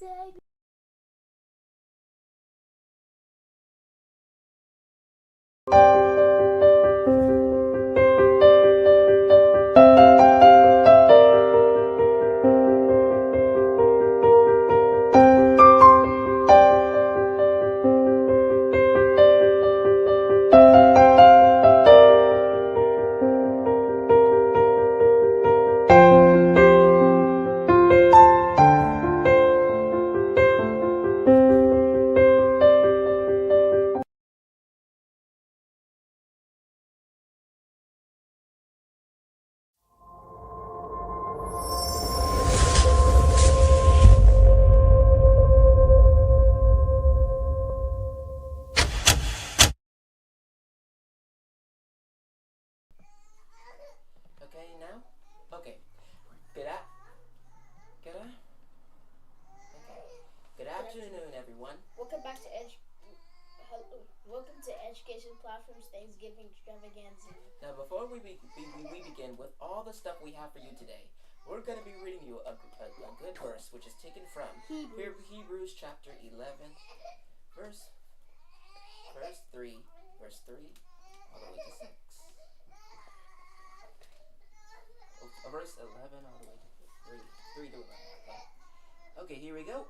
segment. Okay, now? Okay. Good a- good a- okay. Good afternoon, everyone. Welcome back to Welcome to Education Platform's Thanksgiving Extravaganza. Now, before we begin with all the stuff we have for you today, we're going to be reading you a good verse, which is taken from Hebrews chapter 11, verse 3, all the way to 6. Verse 11 all the way to 3 to 11. Okay, here we go.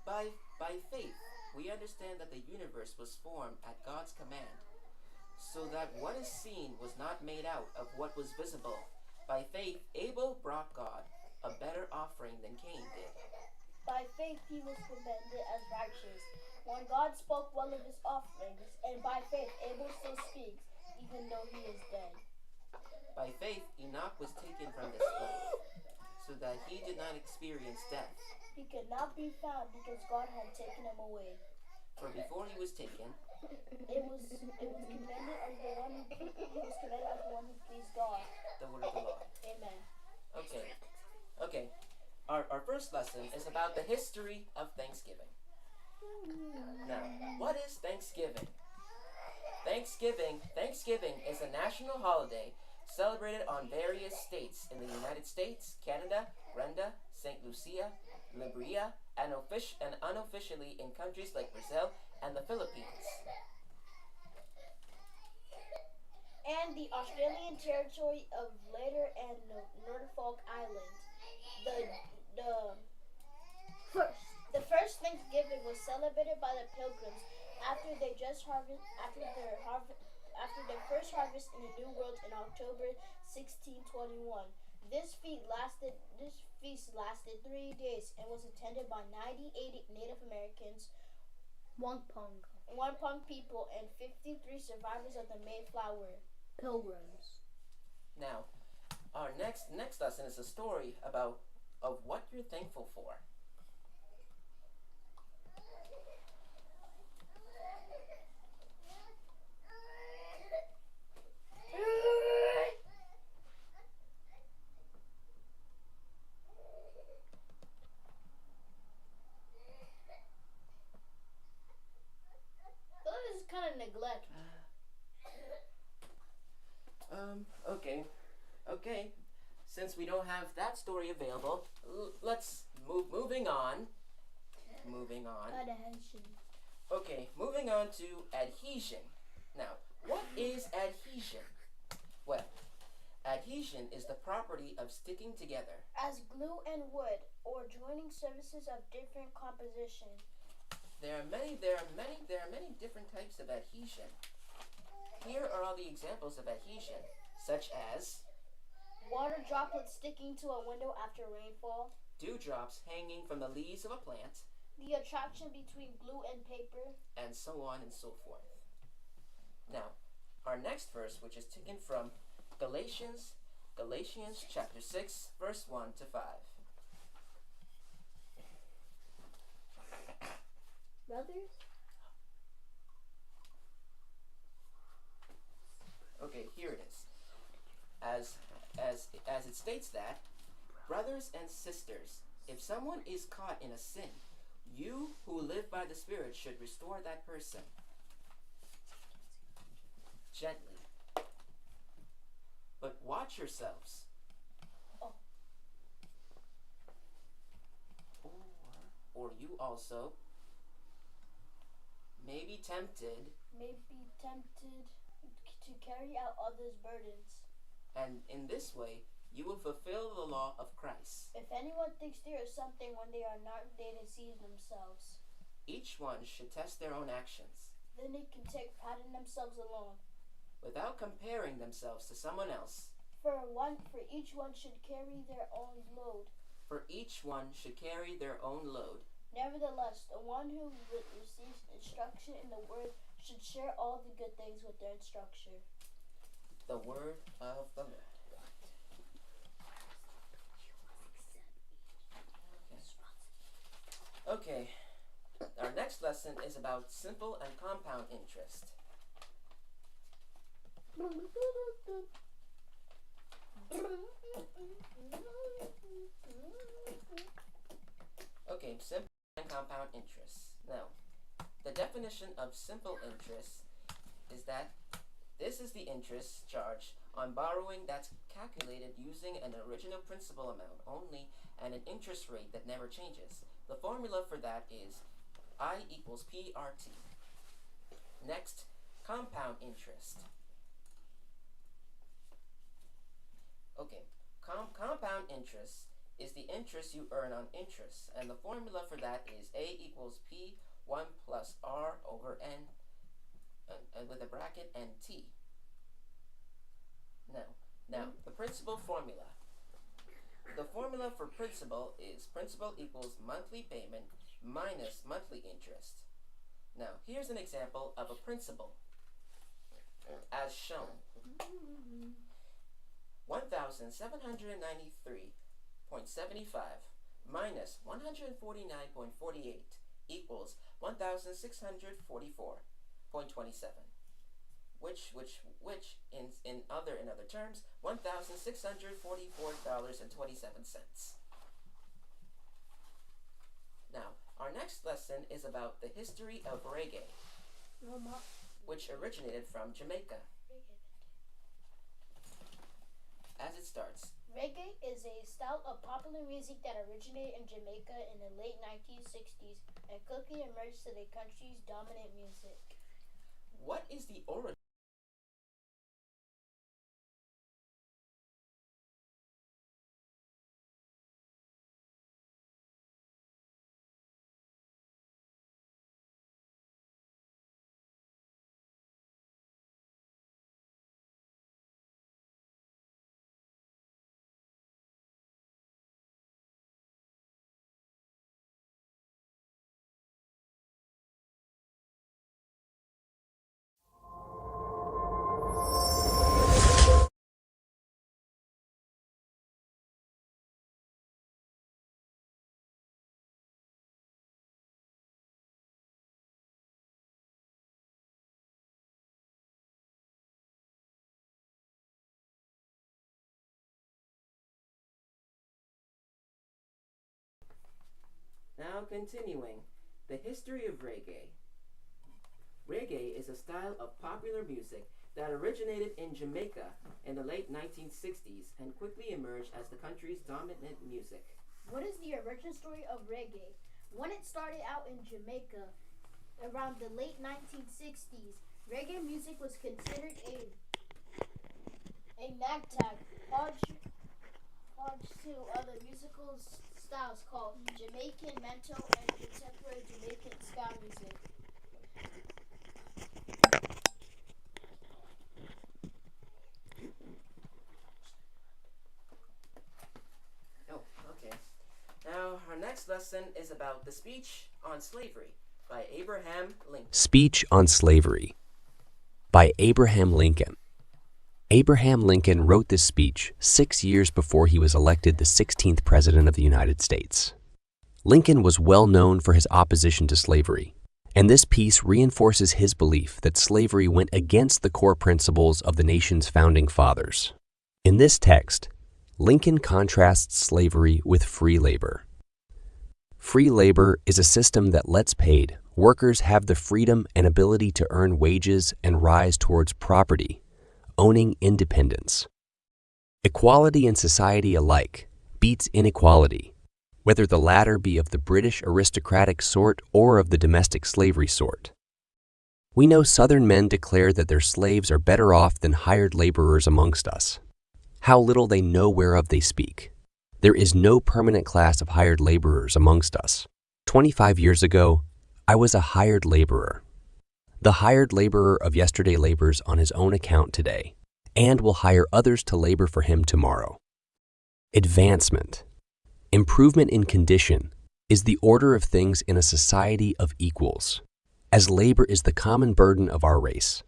By faith, we understand that the universe was formed at God's command, so that what is seen was not made out of what was visible. By faith, Abel brought God a better offering than Cain did. By faith he was commended as righteous when God spoke well of his offerings, and by faith Abel still speaks, even though he is dead. By faith, Enoch was taken from this earth, so that he did not experience death. He could not be found because God had taken him away. For before he was taken, it was commended as the one who pleased God. The word of the Lord. Amen. Okay. Our first lesson is about the history of Thanksgiving. Now, what is Thanksgiving? Thanksgiving is a national holiday celebrated on various states in the United States, Canada, Brenda, St. Lucia, Liberia, and unofficially in countries like Brazil and the Philippines. And the Australian territory of Later and Norfolk Islands. The first Thanksgiving was celebrated by the Pilgrims after their first harvest in the New World in October 1621. This feast lasted 3 days and was attended by 98 Native Americans, Wampum people, and 53 survivors of the Mayflower Pilgrims. Now, our next lesson is a story of what you're thankful for. This is kind of neglect. Okay. Since we don't have that story available, let's moving on. Adhesion. Okay, moving on to adhesion. Now, what is adhesion? Well, adhesion is the property of sticking together. As glue and wood, or joining surfaces of different composition. There are many different types of adhesion. Here are all the examples of adhesion, such as water droplets sticking to a window after rainfall, dewdrops hanging from the leaves of a plant, the attraction between glue and paper, and so on and so forth. Now, our next verse, which is taken from Galatians chapter 6, verse 1 to 5. Brothers? Okay, here it is. As it states that, brothers and sisters, if someone is caught in a sin, you who live by the Spirit should restore that person gently. But watch yourselves. also may be tempted to carry out others' burdens. And in this way, you will fulfill the law of Christ. If anyone thinks they are something when they are not, they deceive themselves. Each one should test their own actions. Then they can take pride in themselves alone, without comparing themselves to someone else. For each one should carry their own load. Nevertheless, the one who receives instruction in the word should share all the good things with their instructor. The word of the Lord. Okay. Our next lesson is about simple and compound interest. Okay, simple and compound interest. Now, the definition of simple interest is that this is the interest charged on borrowing that's calculated using an original principal amount only and an interest rate that never changes. The formula for that is I equals PRT. Next, compound interest. Okay, compound interest is the interest you earn on interest, and the formula for that is A equals P1 plus R over N, and with a bracket, and T. Now, the principal formula. The formula for principal is principal equals monthly payment minus monthly interest. Now, here's an example of a principal, as shown. 1,793.75 minus 149.48 equals 1,644.27. Which in other terms, $1,644.27. Now, our next lesson is about the history of reggae, which originated from Jamaica. As it starts. Reggae is a style of popular music that originated in Jamaica in the late 1960s and quickly emerged to the country's dominant music. What is the origin? Now continuing, the history of reggae. Reggae is a style of popular music that originated in Jamaica in the late 1960s and quickly emerged as the country's dominant music. What is the origin story of reggae? When it started out in Jamaica around the late 1960s, reggae music was considered a ragtag hodge to other musical styles called Jamaican mento and contemporary Jamaican ska music. Oh, okay. Now, our next lesson is about the Speech on Slavery by Abraham Lincoln. Speech on Slavery by Abraham Lincoln. Abraham Lincoln wrote this speech 6 years before he was elected the 16th President of the United States. Lincoln was well known for his opposition to slavery, and this piece reinforces his belief that slavery went against the core principles of the nation's founding fathers. In this text, Lincoln contrasts slavery with free labor. Free labor is a system that lets paid workers have the freedom and ability to earn wages and rise towards property, owning independence. Equality in society alike beats inequality, whether the latter be of the British aristocratic sort or of the domestic slavery sort. We know Southern men declare that their slaves are better off than hired laborers amongst us. How little they know whereof they speak. There is no permanent class of hired laborers amongst us. 25 years ago, I was a hired laborer. The hired laborer of yesterday labors on his own account today, and will hire others to labor for him tomorrow. Advancement, improvement in condition, is the order of things in a society of equals. As labor is the common burden of our race,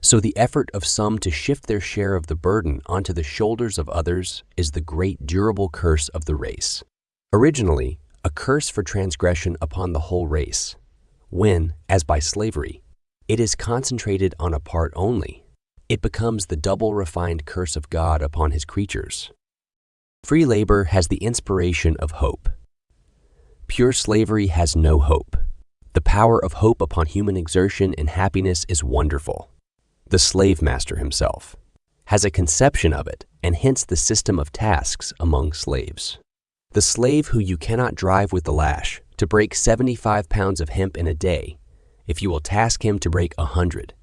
so the effort of some to shift their share of the burden onto the shoulders of others is the great durable curse of the race. Originally, a curse for transgression upon the whole race, when, as by slavery, it is concentrated on a part only, it becomes the double refined curse of God upon his creatures. Free labor has the inspiration of hope. Pure slavery has no hope. The power of hope upon human exertion and happiness is wonderful. The slave master himself has a conception of it and hence the system of tasks among slaves. The slave who you cannot drive with the lash to break 75 pounds of hemp in a day, if you will task him to break 100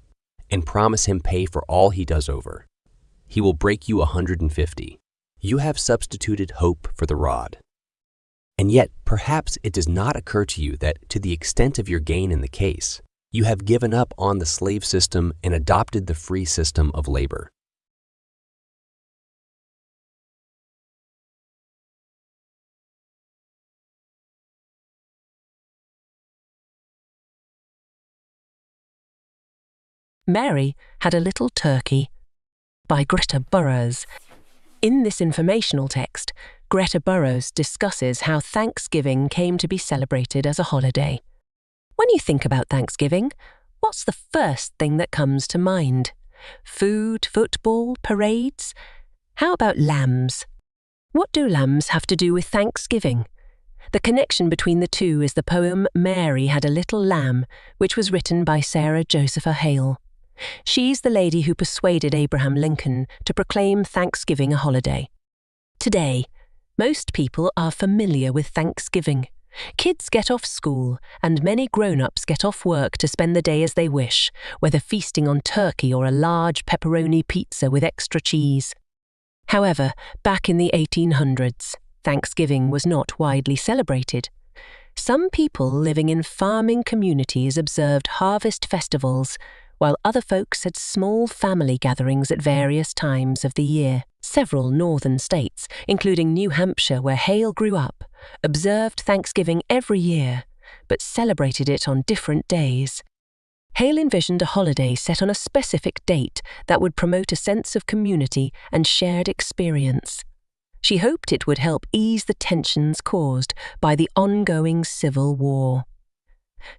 and promise him pay for all he does over, he will break you 150. You have substituted hope for the rod. And yet, perhaps it does not occur to you that, to the extent of your gain in the case, you have given up on the slave system and adopted the free system of labor. Mary Had a Little Turkey by Greta Burrows. In this informational text, Greta Burrows discusses how Thanksgiving came to be celebrated as a holiday. When you think about Thanksgiving, what's the first thing that comes to mind? Food, football, parades? How about lambs? What do lambs have to do with Thanksgiving? The connection between the two is the poem Mary Had a Little Lamb, which was written by Sarah Josepha Hale. She's the lady who persuaded Abraham Lincoln to proclaim Thanksgiving a holiday. Today, most people are familiar with Thanksgiving. Kids get off school, and many grown-ups get off work to spend the day as they wish, whether feasting on turkey or a large pepperoni pizza with extra cheese. However, back in the 1800s, Thanksgiving was not widely celebrated. Some people living in farming communities observed harvest festivals, while other folks had small family gatherings at various times of the year. Several northern states, including New Hampshire where Hale grew up, observed Thanksgiving every year, but celebrated it on different days. Hale envisioned a holiday set on a specific date that would promote a sense of community and shared experience. She hoped it would help ease the tensions caused by the ongoing Civil War.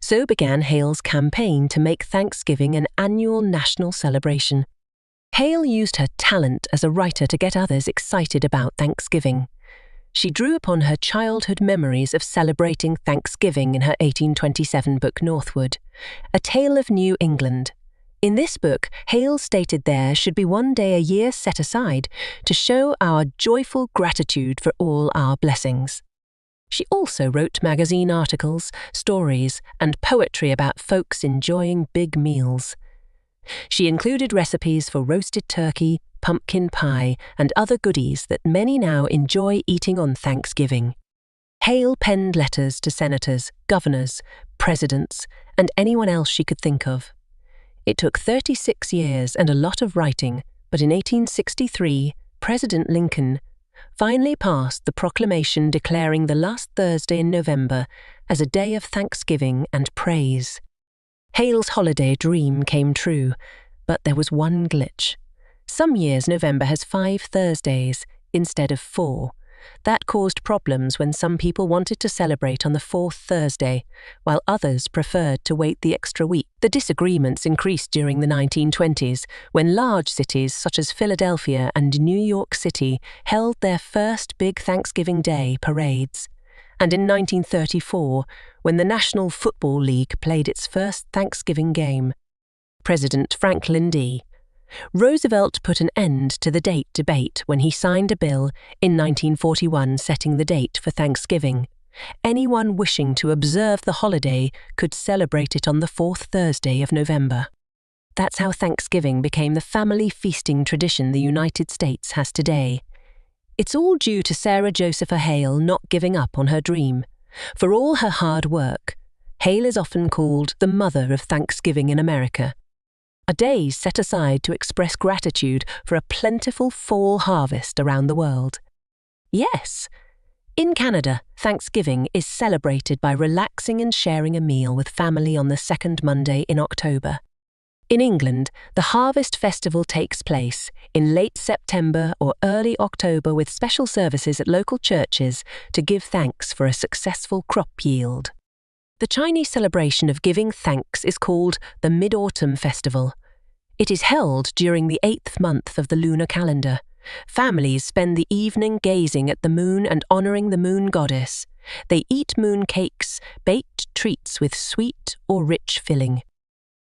So began Hale's campaign to make Thanksgiving an annual national celebration. Hale used her talent as a writer to get others excited about Thanksgiving. She drew upon her childhood memories of celebrating Thanksgiving in her 1827 book Northwood, A Tale of New England. In this book, Hale stated there should be one day a year set aside to show our joyful gratitude for all our blessings. She also wrote magazine articles, stories, and poetry about folks enjoying big meals. She included recipes for roasted turkey, pumpkin pie, and other goodies that many now enjoy eating on Thanksgiving. Hale penned letters to senators, governors, presidents, and anyone else she could think of. It took 36 years and a lot of writing, but in 1863, President Lincoln finally passed the proclamation declaring the last Thursday in November as a day of thanksgiving and praise. Hale's holiday dream came true, but there was one glitch. Some years November has 5 Thursdays instead of 4. That caused problems when some people wanted to celebrate on the 4th Thursday, while others preferred to wait the extra week. The disagreements increased during the 1920s, when large cities such as Philadelphia and New York City held their first big Thanksgiving Day parades. And in 1934, when the National Football League played its first Thanksgiving game. President Franklin D. Roosevelt put an end to the date debate when he signed a bill in 1941 setting the date for Thanksgiving. Anyone wishing to observe the holiday could celebrate it on the fourth Thursday of November. That's how Thanksgiving became the family feasting tradition the United States has today. It's all due to Sarah Josepha Hale not giving up on her dream. For all her hard work, Hale is often called the mother of Thanksgiving in America. A day set aside to express gratitude for a plentiful fall harvest around the world. Yes, in Canada, Thanksgiving is celebrated by relaxing and sharing a meal with family on the second Monday in October. In England, the Harvest Festival takes place in late September or early October with special services at local churches to give thanks for a successful crop yield. The Chinese celebration of giving thanks is called the Mid-Autumn Festival. It is held during the 8th month of the lunar calendar. Families spend the evening gazing at the moon and honouring the moon goddess. They eat moon cakes, baked treats with sweet or rich filling.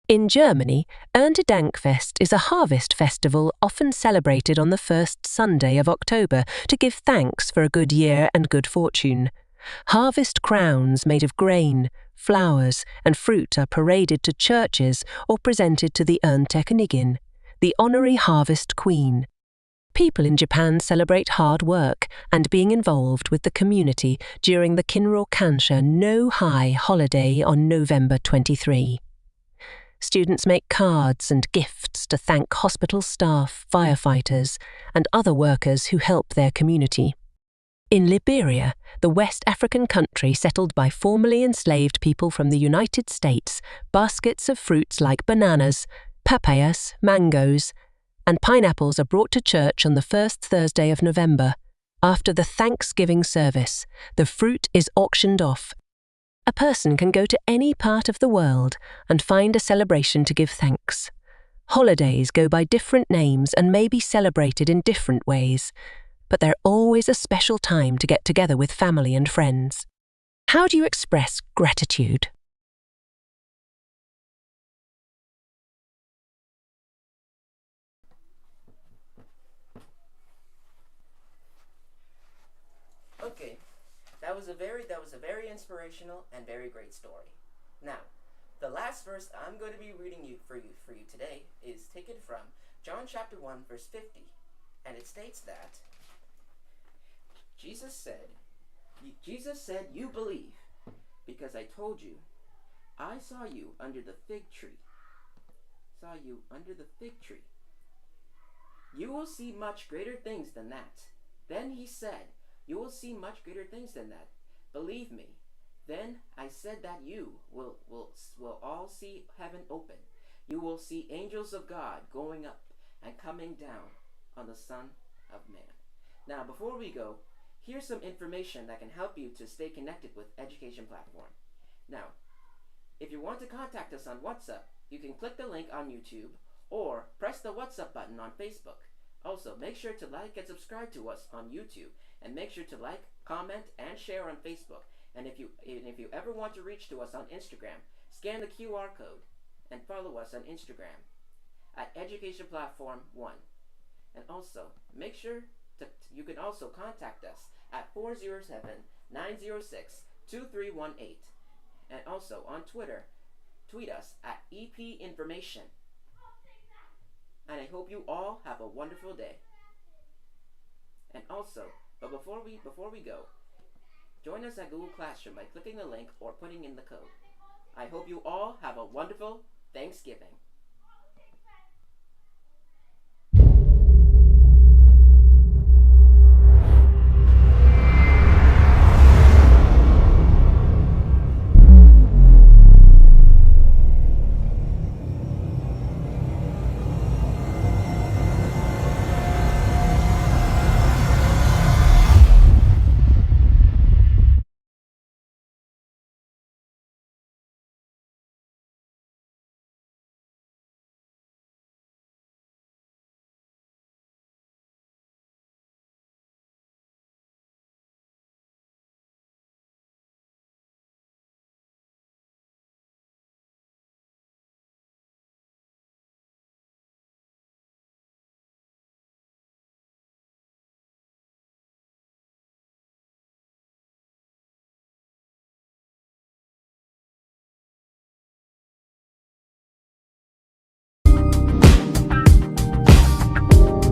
In Germany, Erntedankfest is a harvest festival often celebrated on the first Sunday of October to give thanks for a good year and good fortune. Harvest crowns made of grain, flowers, and fruit are paraded to churches or presented to the Erntekönigin, the honorary harvest queen. People in Japan celebrate hard work and being involved with the community during the Kinro-kansha no-Hai holiday on November 23. Students make cards and gifts to thank hospital staff, firefighters, and other workers who help their community. In Liberia, the West African country settled by formerly enslaved people from the United States, baskets of fruits like bananas, papayas, mangoes, and pineapples are brought to church on the first Thursday of November. After the Thanksgiving service, the fruit is auctioned off. A person can go to any part of the world and find a celebration to give thanks. Holidays go by different names and may be celebrated in different ways, but they're always a special time to get together with family and friends. How do you express gratitude? Okay, that was a very inspirational and very great story. Now, the last verse I'm going to be reading for you today is taken from John chapter 1 verse 50, and it states that Jesus said, "You believe because I told you. I saw you under the fig tree. You will see much greater things than that." Then he said, "You will see much greater things than that. Believe me." Then I said that you will all see heaven open. You will see angels of God going up and coming down on the Son of Man. Now, before we go, here's some information that can help you to stay connected with Education Platform. Now, if you want to contact us on WhatsApp, you can click the link on YouTube or press the WhatsApp button on Facebook. Also, make sure to like and subscribe to us on YouTube, and make sure to like, comment, and share on Facebook. And if you ever want to reach to us on Instagram, scan the QR code and follow us on Instagram at Education Platform 1. And also, make sure you can also contact us at 407-906-2318. And also on Twitter, tweet us at EP Information. And I hope you all have a wonderful day. And also, but before we go, join us at Google Classroom by clicking the link or putting in the code. I hope you all have a wonderful Thanksgiving.